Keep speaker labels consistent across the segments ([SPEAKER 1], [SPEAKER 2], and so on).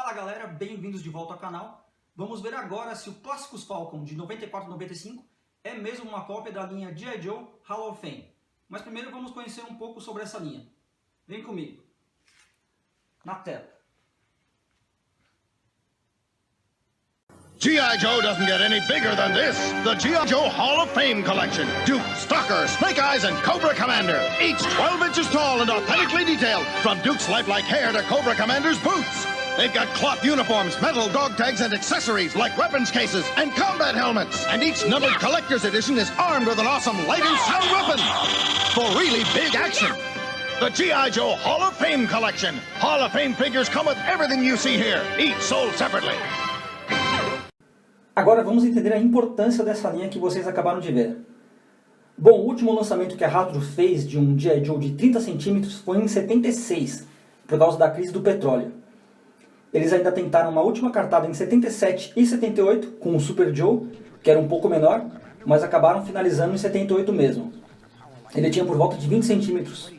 [SPEAKER 1] Fala galera, bem-vindos de volta ao canal. Vamos ver agora se o Classicus Falcon de 94 e 95 é mesmo uma cópia da linha G.I. Joe Hall of Fame. Mas primeiro vamos conhecer um pouco sobre essa linha. Vem comigo. Na tela.
[SPEAKER 2] G.I. Joe doesn't get any bigger than this. The G.I. Joe Hall of Fame collection. Duke, Stalker, Snake Eyes, and Cobra Commander. Each 12 inches tall and authentically detailed. From Duke's lifelike hair to Cobra Commander's boots. They've got cloth uniforms, metal dog tags, and accessories like weapons cases and combat helmets. And each numbered collector's edition is armed with an awesome light and sound weapon. For really big action. The G.I. Joe Hall of Fame collection. Hall of Fame figures come with everything you see here, each sold separately.
[SPEAKER 1] Agora vamos entender a importância dessa linha que vocês acabaram de ver. Bom, o último lançamento que a Hasbro fez de um G.I. Joe de 30 centímetros foi em 76, por causa da crise do petróleo. Eles ainda tentaram uma última cartada em 77 e 78 com o Super Joe, que era um pouco menor, mas acabaram finalizando em 78 mesmo. Ele tinha por volta de 20 centímetros.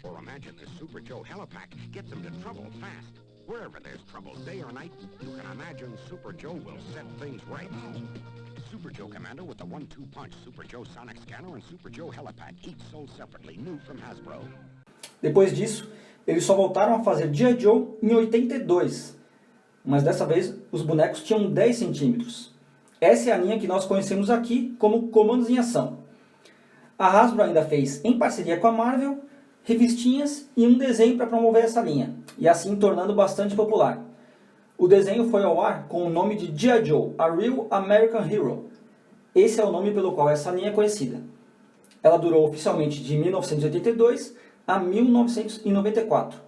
[SPEAKER 3] Or imagine this Super Joe helipack gets them to trouble fast. Wherever there's trouble, day or night, you can imagine Super Joe will set things right. Super Joe Commander with the 1-2 punch, Super Joe Sonic Scanner and Super Joe helipack, each sold separately, new from Hasbro.
[SPEAKER 1] Depois disso, eles só voltaram a fazer G.I. Joe em 82, mas dessa vez os bonecos tinham 10 centímetros. Essa é a linha que nós conhecemos aqui como Comandos em Ação. A Hasbro ainda fez, em parceria com a Marvel, revistinhas e um desenho para promover essa linha, e assim tornando bastante popular. O desenho foi ao ar com o nome de G.I. Joe, A Real American Hero. Esse é o nome pelo qual essa linha é conhecida. Ela durou oficialmente de 1982 a 1994.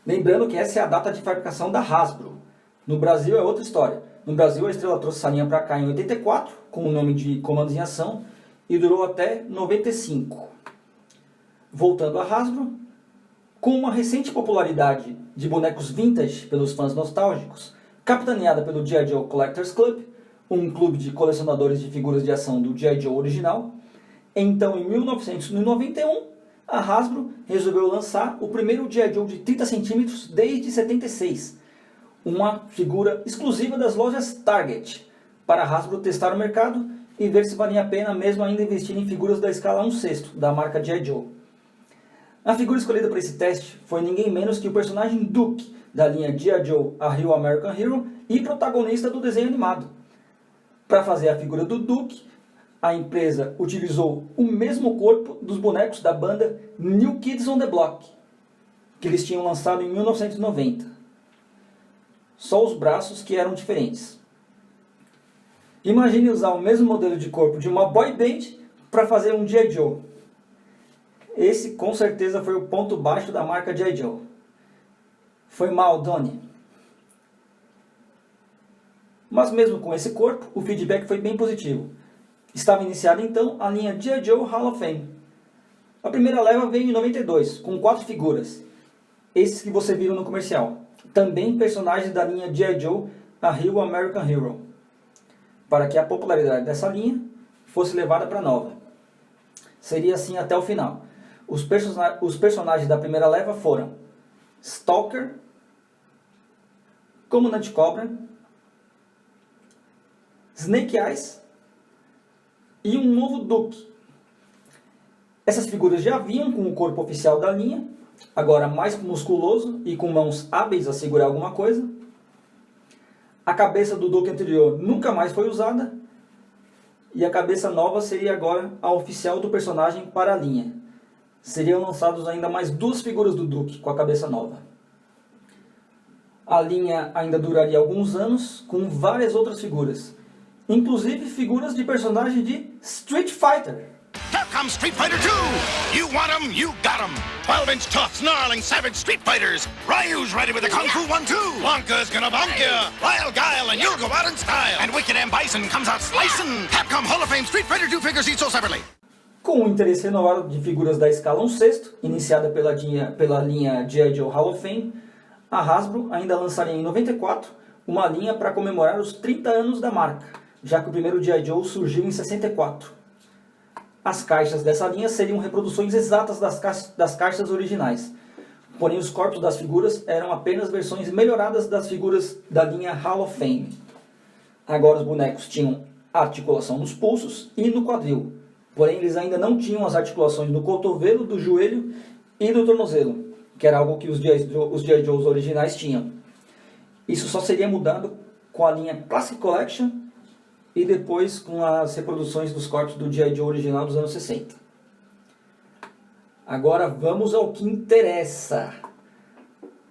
[SPEAKER 1] Lembrando que essa é a data de fabricação da Hasbro. No Brasil é outra história. No Brasil a Estrela trouxe essa linha para cá em 84, com o nome de Comandos em Ação, e durou até 95. Voltando a Hasbro, com uma recente popularidade de bonecos vintage pelos fãs nostálgicos, capitaneada pelo G.I. Joe Collectors Club, um clube de colecionadores de figuras de ação do G.I. Joe original, então em 1991, a Hasbro resolveu lançar o primeiro G.I. Joe de 30 centímetros desde 76, uma figura exclusiva das lojas Target, para a Hasbro testar o mercado e ver se valia a pena mesmo ainda investir em figuras da escala 1/6 da marca G.I. Joe. A figura escolhida para esse teste foi ninguém menos que o personagem Duke, da linha G.I. Joe A Real American Hero e protagonista do desenho animado. Para fazer a figura do Duke, a empresa utilizou o mesmo corpo dos bonecos da banda New Kids on the Block, que eles tinham lançado em 1990. Só os braços que eram diferentes. Imagine usar o mesmo modelo de corpo de uma boy band para fazer um G.I. Joe. Esse com certeza foi o ponto baixo da marca G.I. Joe. Foi mal, Donnie. Mas mesmo com esse corpo, o feedback foi bem positivo. Estava iniciada então a linha G.I. Joe Hall of Fame. A primeira leva veio em 92, com 4 figuras. Esses que você viu no comercial. Também personagens da linha G.I. Joe A Real American Hero. Para que a popularidade dessa linha fosse levada para a nova. Seria assim até o final. Os personagens da primeira leva foram Stalker, Comandante Cobra, Snake Eyes e um novo Duke. Essas figuras já vinham com o corpo oficial da linha, agora mais musculoso e com mãos hábeis a segurar alguma coisa. A cabeça do Duke anterior nunca mais foi usada, e a cabeça nova seria agora a oficial do personagem para a linha. Seriam lançados ainda mais 2 figuras do Duke com a cabeça nova. A linha ainda duraria alguns anos com várias outras figuras, inclusive figuras de personagens de Street Fighter.
[SPEAKER 2] Here comes Street Fighter 2! You want 'em, you got 'em! 12-inch tough, snarling, savage Street Fighters! Ryu's ready with the Kung Fu 1-2! Blanca's gonna bonk ya! Lyle Guile and you'll go out in style! And Wicked M. Bison comes out slicing! Capcom Hall of Fame Street Fighter 2 figures each sold separately!
[SPEAKER 1] Com o interesse renovado de figuras da escala 1/6, iniciada pela linha G.I. Joe Hall of Fame, a Hasbro ainda lançaria em 94 uma linha para comemorar os 30 anos da marca, já que o primeiro G.I. Joe surgiu em 64. as caixas dessa linha seriam reproduções exatas das caixas originais. Porém, os corpos das figuras eram apenas versões melhoradas das figuras da linha Hall of Fame. Agora os bonecos tinham articulação nos pulsos e no quadril. Porém, eles ainda não tinham as articulações do cotovelo, do joelho e do tornozelo, que era algo que os G.I. Joes originais tinham. Isso só seria mudado com a linha Classic Collection e depois com as reproduções dos corpos do G.I. Joe original dos anos 60. Agora vamos ao que interessa.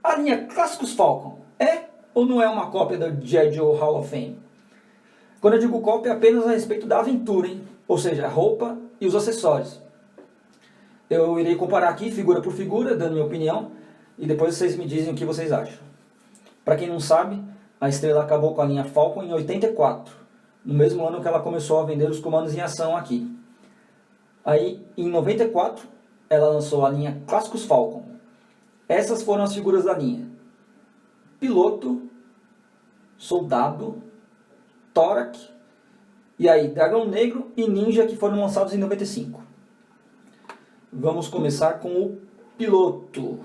[SPEAKER 1] A linha Clássicos Falcon é ou não é uma cópia do G.I. Joe Hall of Fame? Quando eu digo cópia, é apenas a respeito da aventura, hein? Ou seja, a roupa e os acessórios. Eu irei comparar aqui figura por figura, dando minha opinião, e depois vocês me dizem o que vocês acham. Para quem não sabe, a Estrela acabou com a linha Falcon em 84, no mesmo ano que ela começou a vender os comandos em ação aqui. Aí, em 94, ela lançou a linha Clássicos Falcon. Essas foram as figuras da linha: Piloto, Soldado, Thorax, e aí Dragão Negro e Ninja, que foram lançados em 95. Vamos começar com o Piloto.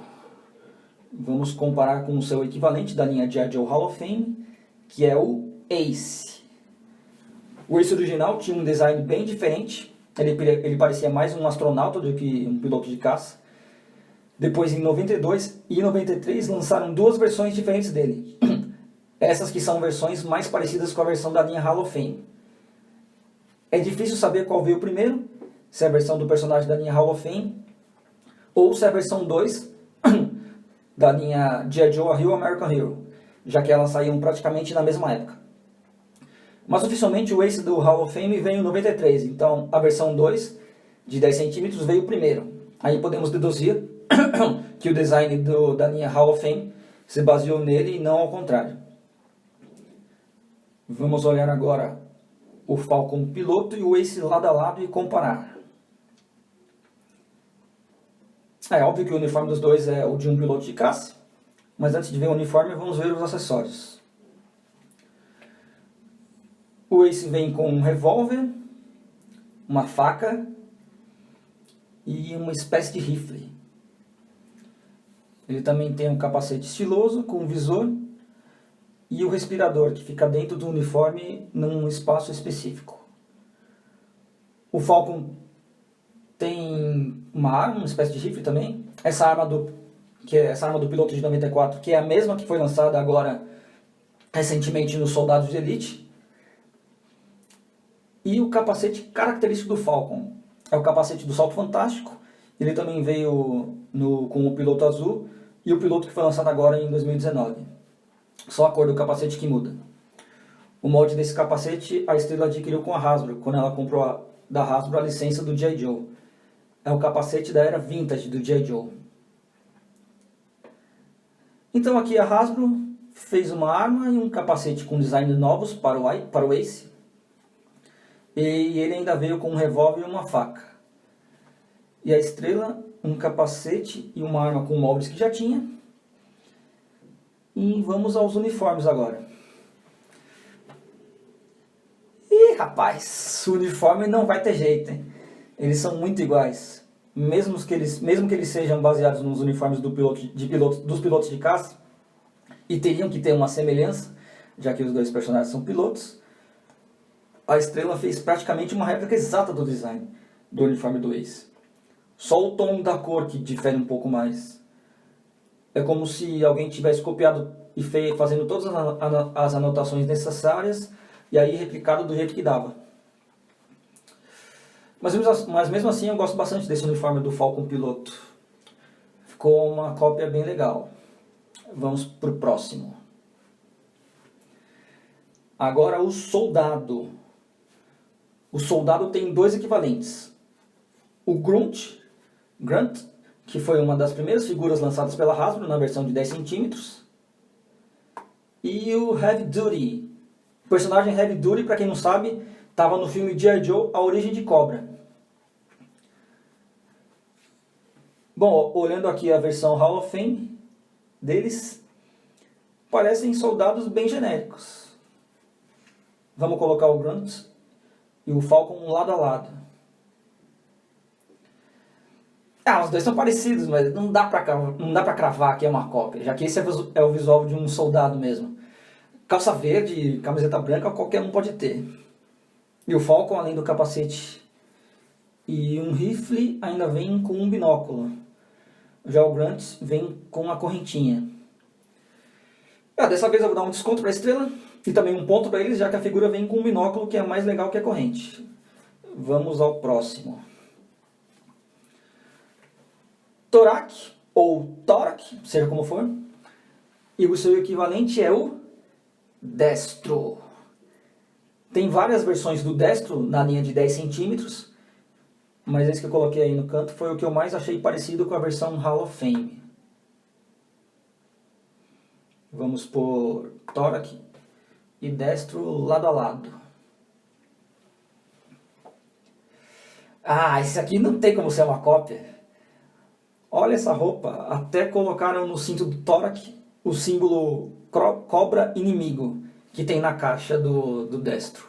[SPEAKER 1] Vamos comparar com o seu equivalente da linha G.I. Joe Hall of Fame, que é o Ace. O Ace original tinha um design bem diferente. Ele parecia mais um astronauta do que um piloto de caça. Depois, em 92 e 93, lançaram duas versões diferentes dele. Essas que são versões mais parecidas com a versão da linha Hall of Fame. É difícil saber qual veio primeiro, se é a versão do personagem da linha Hall of Fame, ou se é a versão 2 da linha G.I. Joe A Real American Hero, já que elas saíam praticamente na mesma época. Mas oficialmente o Ace do Hall of Fame veio em 93, então a versão 2 de 10 centímetros veio primeiro. Aí podemos deduzir que o design da linha Hall of Fame se baseou nele e não ao contrário. Vamos olhar agora o Falcon Piloto e o Ace lado a lado e comparar. É óbvio que o uniforme dos dois é o de um piloto de caça, mas antes de ver o uniforme, vamos ver os acessórios. O Ace vem com um revólver, uma faca e uma espécie de rifle. Ele também tem um capacete estiloso com um visor e o respirador, que fica dentro do uniforme num espaço específico. O Falcon tem uma arma, uma espécie de rifle também. Essa arma do piloto de 94, que é a mesma que foi lançada agora recentemente nos Soldados de Elite. E o capacete característico do Falcon é o capacete do Salto Fantástico. Ele também veio com o piloto azul e o piloto que foi lançado agora em 2019. Só a cor do capacete que muda. O molde desse capacete a Estrela adquiriu com a Hasbro, quando ela comprou da Hasbro a licença do G.I. Joe. É o capacete da era vintage do G.I. Joe. Então aqui a Hasbro fez uma arma e um capacete com design novos para o Ace. E ele ainda veio com um revólver e uma faca. E a Estrela, um capacete e uma arma com moldes que já tinha. E vamos aos uniformes agora. Ih, rapaz, o uniforme não vai ter jeito, hein? Eles são muito iguais. Mesmo que eles sejam baseados nos uniformes dos pilotos de caça, e teriam que ter uma semelhança, já que os dois personagens são pilotos, a Estrela fez praticamente uma réplica exata do design do uniforme do Ace. Só o tom da cor que difere um pouco mais. É como se alguém tivesse copiado e fazendo todas as anotações necessárias e aí replicado do jeito que dava. Mas mesmo assim eu gosto bastante desse uniforme do Falcon Piloto. Ficou uma cópia bem legal. Vamos para o próximo. Agora o Soldado. O Soldado tem dois equivalentes. O Grunt, que foi uma das primeiras figuras lançadas pela Hasbro na versão de 10 centímetros. E o Heavy Duty. O personagem Heavy Duty, para quem não sabe, estava no filme G.I. Joe, A Origem de Cobra. Bom, olhando aqui a versão Hall of Fame deles, parecem soldados bem genéricos. Vamos colocar o Grunt e o Falcon lado a lado. Ah, os dois são parecidos, mas não dá pra cravar que é uma cópia, já que esse é o visual de um soldado mesmo. Calça verde, camiseta branca, qualquer um pode ter. E o Falcon, além do capacete e um rifle, ainda vem com um binóculo. Já o Grunt vem com a correntinha. Dessa vez eu vou dar um desconto para a estrela e também um ponto para eles, já que a figura vem com um binóculo que é mais legal que a corrente. Vamos ao próximo. Torak, ou Torak, seja como for. E o seu equivalente é o Destro. Tem várias versões do Destro na linha de 10 centímetros, mas esse que eu coloquei aí no canto foi o que eu mais achei parecido com a versão Hall of Fame. Vamos por Torak e Destro lado a lado. Ah, esse aqui não tem como ser uma cópia. Olha essa roupa, até colocaram no cinto do Torak o símbolo cobra inimigo que tem na caixa do Destro.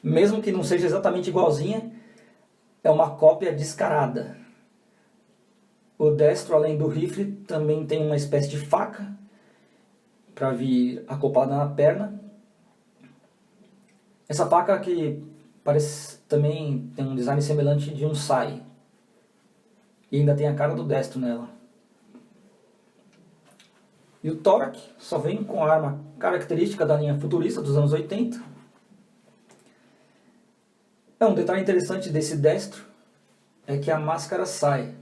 [SPEAKER 1] Mesmo que não seja exatamente igualzinha, é uma cópia descarada. O Destro, além do rifle, também tem uma espécie de faca para vir acoplada na perna. Essa faca aqui parece também tem um design semelhante de um sai. E ainda tem a cara do Destro nela. E o Torak só vem com a arma característica da linha futurista dos anos 80. Um detalhe interessante desse Destro é que a máscara sai.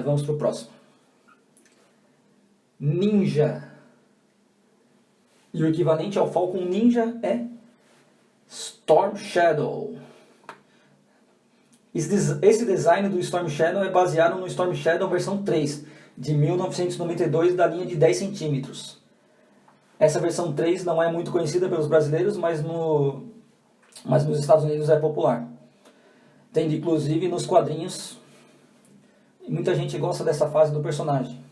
[SPEAKER 1] Vamos para o próximo. Ninja. E o equivalente ao Falcon Ninja é Storm Shadow. Esse design do Storm Shadow é baseado no Storm Shadow versão 3, de 1992, da linha de 10 centímetros. Essa versão 3 não é muito conhecida pelos brasileiros, mas nos Estados Unidos é popular. Tem inclusive nos quadrinhos. E muita gente gosta dessa fase do personagem.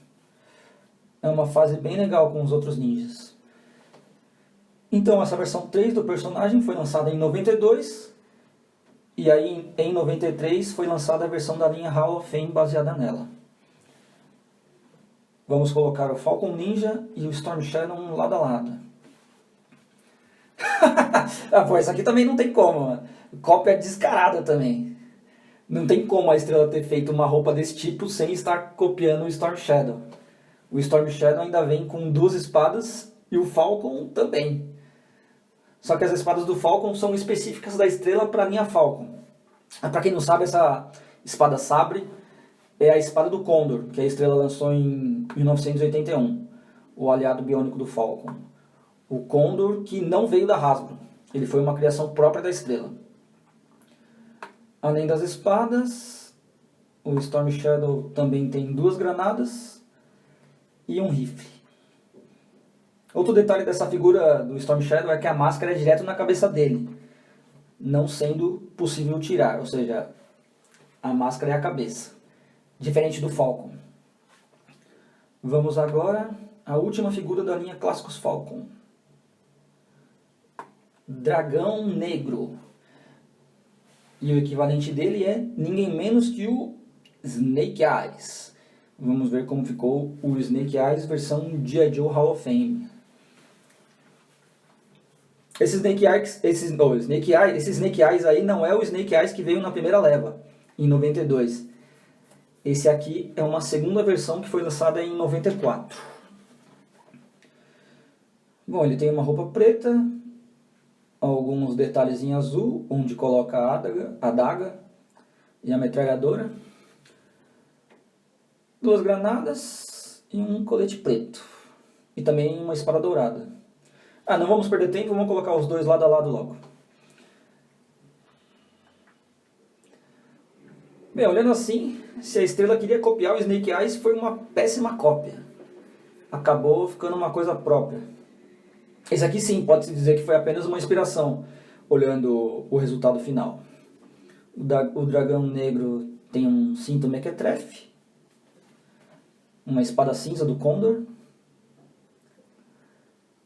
[SPEAKER 1] É uma fase bem legal com os outros ninjas. Então essa versão 3 do personagem foi lançada em 92. E aí em 93 foi lançada a versão da linha Hall of Fame baseada nela. Vamos colocar o Falcon Ninja e o Storm Shadow lado a lado. Essa aqui também não tem como, mano. Cópia descarada também. Não tem como a estrela ter feito uma roupa desse tipo sem estar copiando o Storm Shadow. O Storm Shadow ainda vem com 2 espadas e o Falcon também. Só que as espadas do Falcon são específicas da estrela para a linha Falcon. Para quem não sabe, essa espada sabre é a espada do Condor, que a estrela lançou em 1981, o aliado biônico do Falcon. O Condor que não veio da Hasbro, ele foi uma criação própria da estrela. Além das espadas, o Storm Shadow também tem 2 granadas e um rifle. Outro detalhe dessa figura do Storm Shadow é que a máscara é direto na cabeça dele, não sendo possível tirar, ou seja, a máscara é a cabeça, diferente do Falcon. Vamos agora à última figura da linha Clássicos Falcon. Dragão Negro. E o equivalente dele é ninguém menos que o Snake Eyes. Vamos ver como ficou o Snake Eyes versão G.I. Joe Hall of Fame. Esse Snake Eyes aí não é o Snake Eyes que veio na primeira leva, em 92. Esse aqui é uma segunda versão que foi lançada em 94. Bom, ele tem uma roupa preta, alguns detalhes em azul, onde coloca a adaga e a metralhadora, 2 granadas e um colete preto. E também uma espada dourada. Não vamos perder tempo, vamos colocar os dois lado a lado logo. Bem, olhando assim, se a estrela queria copiar o Snake Eyes, foi uma péssima cópia. Acabou ficando uma coisa própria. Esse aqui sim, pode-se dizer que foi apenas uma inspiração, olhando o resultado final. O dragão negro tem um cinto mequetrefe, uma espada cinza do Condor,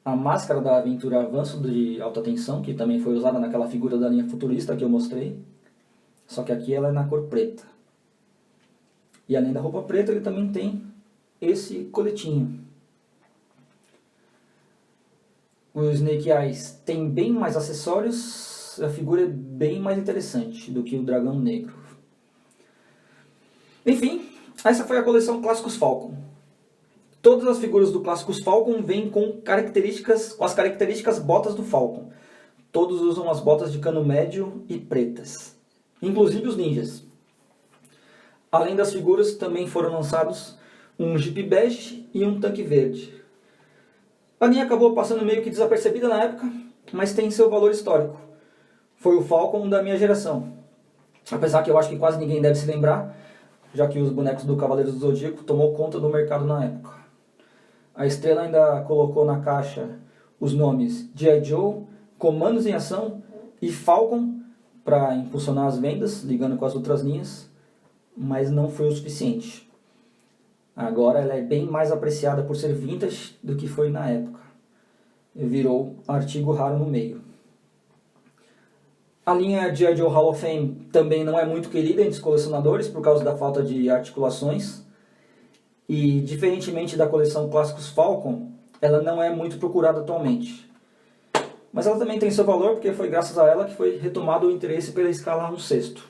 [SPEAKER 1] a máscara da aventura Avanço de alta tensão, que também foi usada naquela figura da linha futurista que eu mostrei, Só que aqui ela é na cor preta. E além da roupa preta, ele também tem esse coletinho. O Snake Eyes tem bem mais acessórios, a figura é bem mais interessante do que o Dragão Negro. Enfim, essa foi a coleção Clássicos Falcon. Todas as figuras do Clássicos Falcon vêm com as características botas do Falcon. Todos usam as botas de cano médio e pretas, inclusive os ninjas. Além das figuras, também foram lançados um Jeep bege e um tanque verde. A linha acabou passando meio que desapercebida na época, mas tem seu valor histórico. Foi o Falcon da minha geração. Apesar que eu acho que quase ninguém deve se lembrar, já que os bonecos do Cavaleiros do Zodíaco tomou conta do mercado na época. A Estrela ainda colocou na caixa os nomes G.I. Joe, Comandos em Ação e Falcon para impulsionar as vendas, ligando com as outras linhas, mas não foi o suficiente. Agora ela é bem mais apreciada por ser vintage do que foi na época. Virou artigo raro no meio. A linha G.I. Joe Hall of Fame também não é muito querida entre os colecionadores por causa da falta de articulações. E, diferentemente da coleção Clássicos Falcon, ela não é muito procurada atualmente. Mas ela também tem seu valor porque foi graças a ela que foi retomado o interesse pela escala 1/6.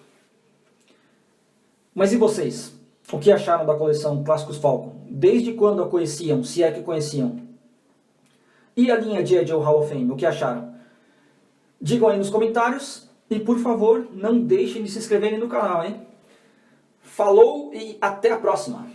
[SPEAKER 1] Mas e vocês? O que acharam da coleção Clássicos Falcon? Desde quando a conheciam, se é que conheciam? E a linha G.I. Joe Hall of Fame, o que acharam? Digam aí nos comentários e, por favor, não deixem de se inscreverem no canal, hein? Falou e até a próxima!